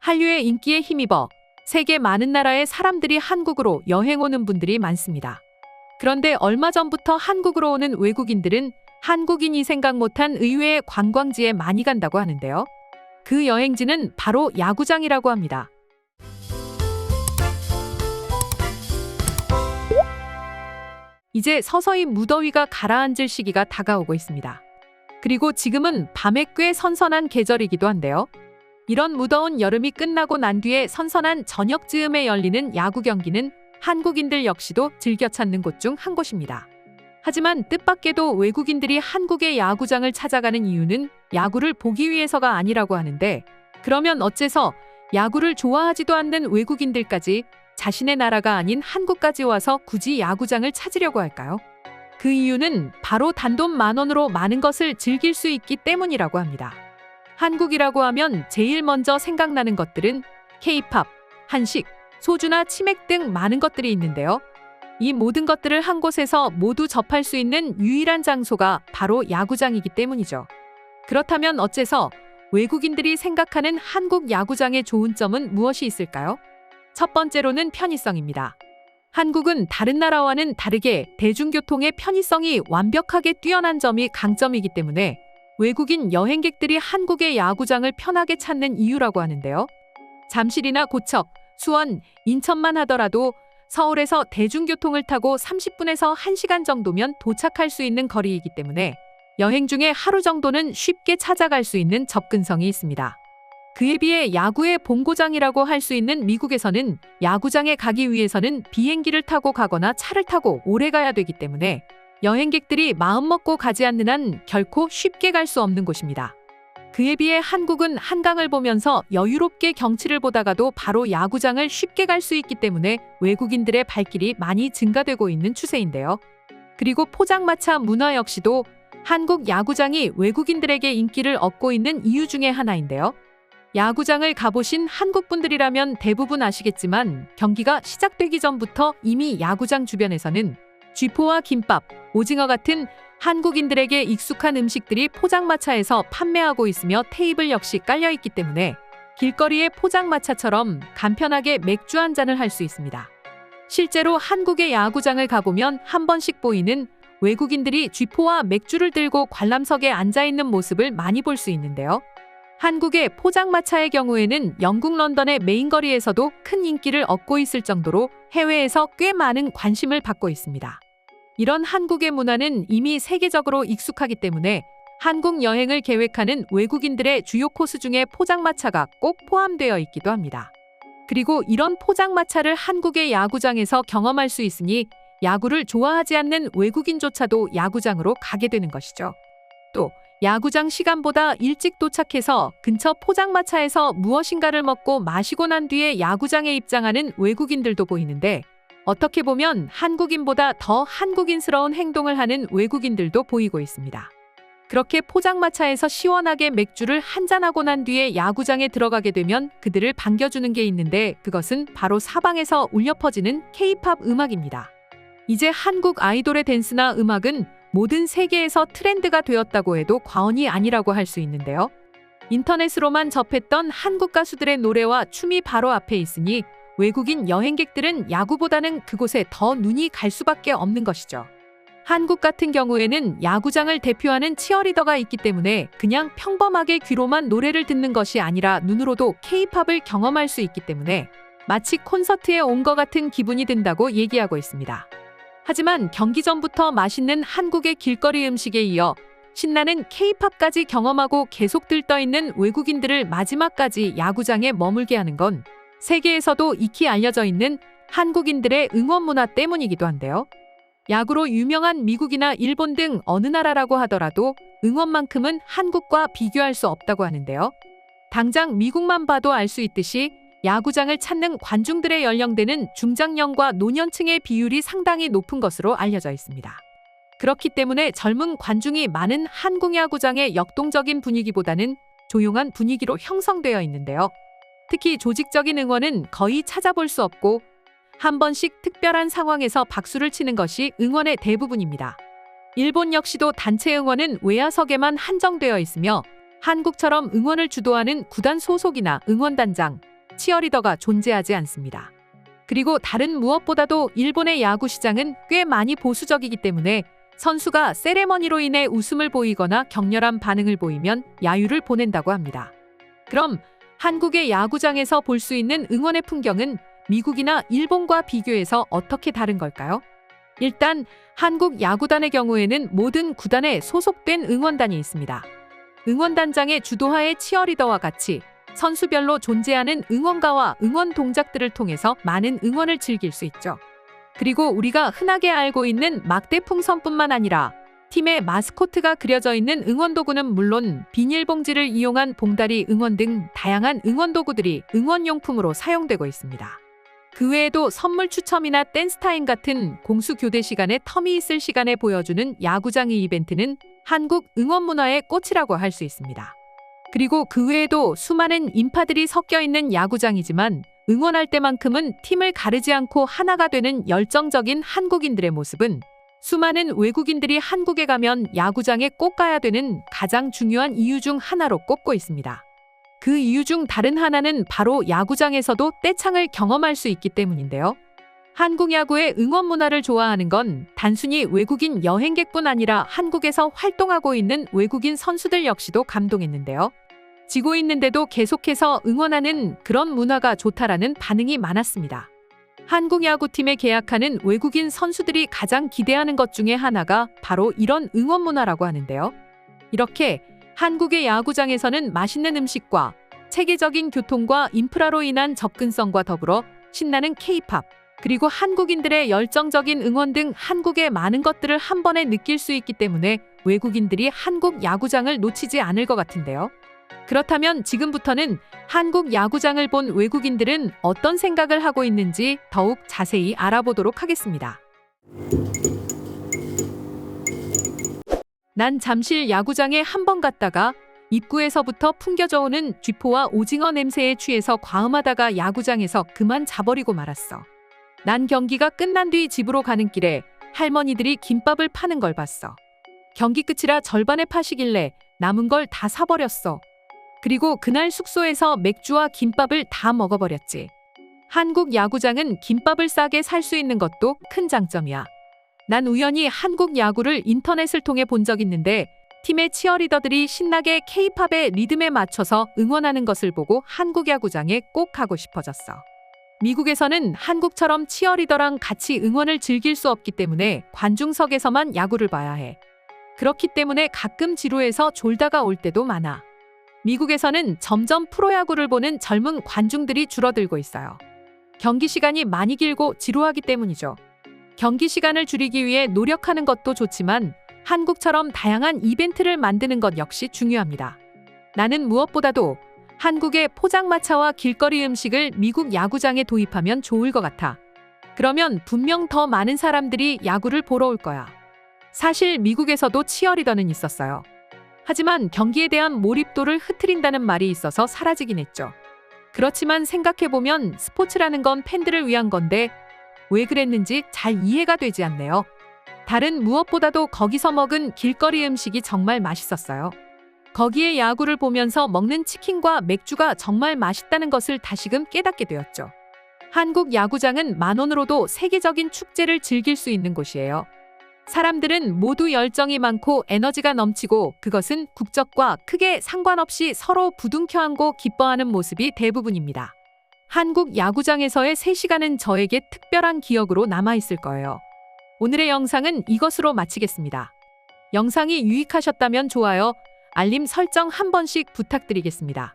한류의 인기에 힘입어 세계 많은 나라의 사람들이 한국으로 여행 오는 분들이 많습니다. 그런데 얼마 전부터 한국으로 오는 외국인들은 한국인이 생각 못한 의외의 관광지에 많이 간다고 하는데요. 그 여행지는 바로 야구장이라고 합니다. 이제 서서히 무더위가 가라앉을 시기가 다가오고 있습니다. 그리고 지금은 밤에 꽤 선선한 계절이기도 한데요. 이런 무더운 여름이 끝나고 난 뒤에 선선한 저녁 즈음에 열리는 야구 경기는 한국인들 역시도 즐겨 찾는 곳 중 한 곳입니다. 하지만 뜻밖에도 외국인들이 한국의 야구장을 찾아가는 이유는 야구를 보기 위해서가 아니라고 하는데, 그러면 어째서 야구를 좋아하지도 않는 외국인들까지 자신의 나라가 아닌 한국까지 와서 굳이 야구장을 찾으려고 할까요? 그 이유는 바로 단돈 10,000원으로 많은 것을 즐길 수 있기 때문이라고 합니다. 한국이라고 하면 제일 먼저 생각나는 것들은 K-팝, 한식, 소주나 치맥 등 많은 것들이 있는데요. 이 모든 것들을 한 곳에서 모두 접할 수 있는 유일한 장소가 바로 야구장이기 때문이죠. 그렇다면 어째서 외국인들이 생각하는 한국 야구장의 좋은 점은 무엇이 있을까요? 첫 번째로는 편의성입니다. 한국은 다른 나라와는 다르게 대중교통의 편의성이 완벽하게 뛰어난 점이 강점이기 때문에 외국인 여행객들이 한국의 야구장을 편하게 찾는 이유라고 하는데요. 잠실이나 고척, 수원, 인천만 하더라도 서울에서 대중교통을 타고 30분에서 1시간 정도면 도착할 수 있는 거리이기 때문에 여행 중에 하루 정도는 쉽게 찾아갈 수 있는 접근성이 있습니다. 그에 비해 야구의 본고장이라고 할 수 있는 미국에서는 야구장에 가기 위해서는 비행기를 타고 가거나 차를 타고 오래 가야 되기 때문에 여행객들이 마음먹고 가지 않는 한 결코 쉽게 갈 수 없는 곳입니다. 그에 비해 한국은 한강을 보면서 여유롭게 경치를 보다가도 바로 야구장을 쉽게 갈 수 있기 때문에 외국인들의 발길이 많이 증가되고 있는 추세인데요. 그리고 포장마차 문화 역시도 한국 야구장이 외국인들에게 인기를 얻고 있는 이유 중에 하나인데요. 야구장을 가보신 한국분들이라면 대부분 아시겠지만 경기가 시작되기 전부터 이미 야구장 주변에서는 쥐포와 김밥, 오징어 같은 한국인들에게 익숙한 음식들이 포장마차에서 판매하고 있으며 테이블 역시 깔려있기 때문에 길거리의 포장마차처럼 간편하게 맥주 한 잔을 할 수 있습니다. 실제로 한국의 야구장을 가보면 한 번씩 보이는 외국인들이 쥐포와 맥주를 들고 관람석에 앉아있는 모습을 많이 볼 수 있는데요. 한국의 포장마차의 경우에는 영국 런던의 메인거리에서도 큰 인기를 얻고 있을 정도로 해외에서 꽤 많은 관심을 받고 있습니다. 이런 한국의 문화는 이미 세계적으로 익숙하기 때문에 한국 여행을 계획하는 외국인들의 주요 코스 중에 포장마차가 꼭 포함되어 있기도 합니다. 그리고 이런 포장마차를 한국의 야구장에서 경험할 수 있으니 야구를 좋아하지 않는 외국인조차도 야구장으로 가게 되는 것이죠. 또 야구장 시간보다 일찍 도착해서 근처 포장마차에서 무엇인가를 먹고 마시고 난 뒤에 야구장에 입장하는 외국인들도 보이는데, 어떻게 보면 한국인보다 더 한국인스러운 행동을 하는 외국인들도 보이고 있습니다. 그렇게 포장마차에서 시원하게 맥주를 한잔하고 난 뒤에 야구장에 들어가게 되면 그들을 반겨주는 게 있는데, 그것은 바로 사방에서 울려 퍼지는 K-팝 음악입니다. 이제 한국 아이돌의 댄스나 음악은 모든 세계에서 트렌드가 되었다고 해도 과언이 아니라고 할 수 있는데요. 인터넷으로만 접했던 한국 가수들의 노래와 춤이 바로 앞에 있으니 외국인 여행객들은 야구보다는 그곳에 더 눈이 갈 수밖에 없는 것이죠. 한국 같은 경우에는 야구장을 대표하는 치어리더가 있기 때문에 그냥 평범하게 귀로만 노래를 듣는 것이 아니라 눈으로도 K-팝을 경험할 수 있기 때문에 마치 콘서트에 온 것 같은 기분이 든다고 얘기하고 있습니다. 하지만 경기 전부터 맛있는 한국의 길거리 음식에 이어 신나는 K-팝까지 경험하고 계속 들떠있는 외국인들을 마지막까지 야구장에 머물게 하는 건 세계에서도 익히 알려져 있는 한국인들의 응원 문화 때문이기도 한데요. 야구로 유명한 미국이나 일본 등 어느 나라라고 하더라도 응원만큼은 한국과 비교할 수 없다고 하는데요. 당장 미국만 봐도 알 수 있듯이 야구장을 찾는 관중들의 연령대는 중장년과 노년층의 비율이 상당히 높은 것으로 알려져 있습니다. 그렇기 때문에 젊은 관중이 많은 한국 야구장의 역동적인 분위기보다는 조용한 분위기로 형성되어 있는데요. 특히 조직적인 응원은 거의 찾아볼 수 없고 한 번씩 특별한 상황에서 박수를 치는 것이 응원의 대부분입니다. 일본 역시도 단체 응원은 외야석에만 한정되어 있으며 한국처럼 응원을 주도하는 구단 소속이나 응원단장, 치어리더가 존재하지 않습니다. 그리고 다른 무엇보다도 일본의 야구 시장은 꽤 많이 보수적이기 때문에 선수가 세레머니로 인해 웃음을 보이거나 격렬한 반응을 보이면 야유를 보낸다고 합니다. 그럼 한국의 야구장에서 볼 수 있는 응원의 풍경은 미국이나 일본과 비교해서 어떻게 다른 걸까요? 일단 한국 야구단의 경우에는 모든 구단에 소속된 응원단이 있습니다. 응원단장의 주도하에 치어리더와 같이 선수별로 존재하는 응원가와 응원 동작들을 통해서 많은 응원을 즐길 수 있죠. 그리고 우리가 흔하게 알고 있는 막대풍선뿐만 아니라 팀의 마스코트가 그려져 있는 응원도구는 물론 비닐봉지를 이용한 봉다리 응원 등 다양한 응원도구들이 응원용품으로 사용되고 있습니다. 그 외에도 선물 추첨이나 댄스 타임 같은 공수 교대 시간에 텀이 있을 시간에 보여주는 야구장의 이벤트는 한국 응원 문화의 꽃이라고 할 수 있습니다. 그리고 그 외에도 수많은 인파들이 섞여 있는 야구장이지만 응원할 때만큼은 팀을 가르지 않고 하나가 되는 열정적인 한국인들의 모습은 수많은 외국인들이 한국에 가면 야구장에 꼭 가야 되는 가장 중요한 이유 중 하나로 꼽고 있습니다. 그 이유 중 다른 하나는 바로 야구장에서도 떼창을 경험할 수 있기 때문인데요. 한국 야구의 응원 문화를 좋아하는 건 단순히 외국인 여행객뿐 아니라 한국에서 활동하고 있는 외국인 선수들 역시도 감동했는데요. 지고 있는데도 계속해서 응원하는 그런 문화가 좋다라는 반응이 많았습니다. 한국 야구팀에 계약하는 외국인 선수들이 가장 기대하는 것 중에 하나가 바로 이런 응원 문화라고 하는데요. 이렇게 한국의 야구장에서는 맛있는 음식과 체계적인 교통과 인프라로 인한 접근성과 더불어 신나는 K-팝, 그리고 한국인들의 열정적인 응원 등 한국의 많은 것들을 한 번에 느낄 수 있기 때문에 외국인들이 한국 야구장을 놓치지 않을 것 같은데요. 그렇다면 지금부터는 한국 야구장을 본 외국인들은 어떤 생각을 하고 있는지 더욱 자세히 알아보도록 하겠습니다. 난 잠실 야구장에 한 번 갔다가 입구에서부터 풍겨져 오는 쥐포와 오징어 냄새에 취해서 과음하다가 야구장에서 그만 자버리고 말았어. 난 경기가 끝난 뒤 집으로 가는 길에 할머니들이 김밥을 파는 걸 봤어. 경기 끝이라 절반에 파시길래 남은 걸 다 사버렸어. 그리고 그날 숙소에서 맥주와 김밥을 다 먹어버렸지. 한국 야구장은 김밥을 싸게 살 수 있는 것도 큰 장점이야. 난 우연히 한국 야구를 인터넷을 통해 본 적 있는데 팀의 치어리더들이 신나게 K-팝의 리듬에 맞춰서 응원하는 것을 보고 한국 야구장에 꼭 가고 싶어졌어. 미국에서는 한국처럼 치어리더랑 같이 응원을 즐길 수 없기 때문에 관중석에서만 야구를 봐야 해. 그렇기 때문에 가끔 지루해서 졸다가 올 때도 많아. 미국에서는 점점 프로야구를 보는 젊은 관중들이 줄어들고 있어요. 경기 시간이 많이 길고 지루하기 때문이죠. 경기 시간을 줄이기 위해 노력하는 것도 좋지만 한국처럼 다양한 이벤트를 만드는 것 역시 중요합니다. 나는 무엇보다도 한국의 포장마차와 길거리 음식을 미국 야구장에 도입하면 좋을 것 같아. 그러면 분명 더 많은 사람들이 야구를 보러 올 거야. 사실 미국에서도 치어리더는 있었어요. 하지만 경기에 대한 몰입도를 흐트린다는 말이 있어서 사라지긴 했죠. 그렇지만 생각해보면 스포츠라는 건 팬들을 위한 건데 왜 그랬는지 잘 이해가 되지 않네요. 다른 무엇보다도 거기서 먹은 길거리 음식이 정말 맛있었어요. 거기에 야구를 보면서 먹는 치킨과 맥주가 정말 맛있다는 것을 다시금 깨닫게 되었죠. 한국 야구장은 만원으로도 세계적인 축제를 즐길 수 있는 곳이에요. 사람들은 모두 열정이 많고 에너지가 넘치고 그것은 국적과 크게 상관없이 서로 부둥켜 안고 기뻐하는 모습이 대부분입니다. 한국 야구장에서의 3시간은 저에게 특별한 기억으로 남아있을 거예요. 오늘의 영상은 이것으로 마치겠습니다. 영상이 유익하셨다면 좋아요, 알림 설정 한 번씩 부탁드리겠습니다.